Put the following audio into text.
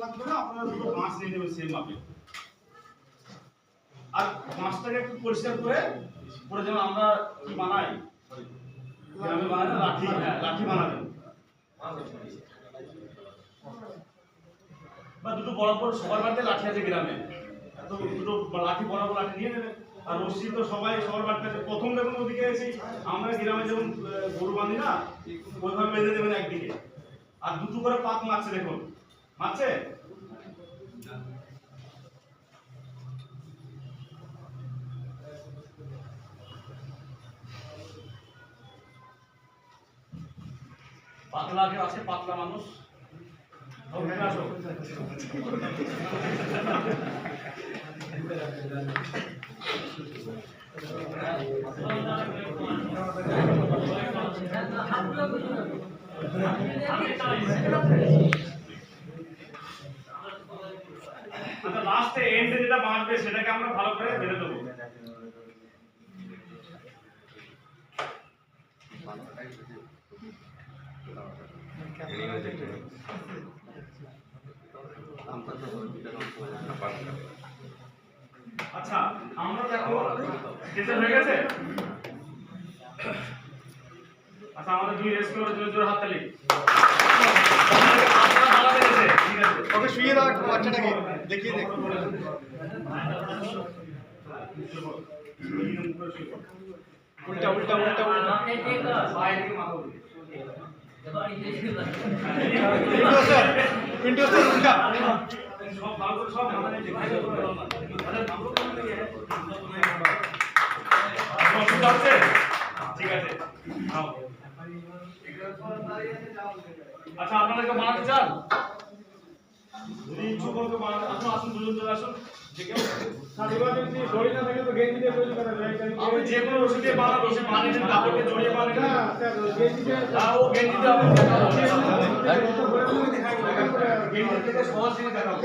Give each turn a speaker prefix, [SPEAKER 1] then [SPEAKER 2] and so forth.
[SPEAKER 1] লাগবে না, আপনারা দুটো বাঁশ নিয়ে নেবেন সেম মাপে। আর বাঁশটাকে একটু পরিষ্কার করে পরে যেন আমরা কি বানাই, গ্রামে বানাই না লাঠি, হ্যাঁ লাঠি বানাবেন। বা দুটো বড় বড় সবার বাড়িতে লাঠি আছে গ্রামে, তো দুটো লাঠি বড় বড় লাঠি নিয়ে নেবেন। আর রশ্মি তো সবাই সবার বাড়িতে আছে। প্রথম দেখুন ওদিকে এসে আমরা গ্রামে যেমন গরু বাঁধি না, ওইভাবে বেঁধে দেবেন একদিকে। আর দুটো করে পাক মারছে, দেখুন মারছে। পাতলা কেউ আছে, পাতলা মানুষ আসো। আচ্ছা লাস্টে এন্ডে যেটা বাঁধবে সেটাকে আমরা ভালো করে বেঁধে দেবো। আচ্ছা আমরা দেখো কেটে হয়ে গেছে। আচ্ছা আমাদের দুই রেস্ট করে জোরে হাত তালি। ঠিক আছে
[SPEAKER 2] ওকে শুইয়ে দাও একটু বাচ্চাটাকে দেখিয়ে দে। উল্টা উল্টা উল্টা উল্টা
[SPEAKER 1] বাইরে মাথা উঠে
[SPEAKER 2] পিন্টু স্যার উল্টা
[SPEAKER 1] সব ভালো করে সব মাথা নিচে ভাই আছে। ঠিক আছে আচ্ছা আপনাদেরকে বানাতে চান, যদি ইচ্ছুক হতে বানাতে আসুন, আসুন দুজন চলে আসুন। আপনি যে কোনো রশি দিয়ে বানান, রশি বানিয়ে কাপড়কে জড়িয়ে বানিয়ে ও গেঞ্জিতে গেঞ্জি থেকে সহজ জিনিস দেখাবো।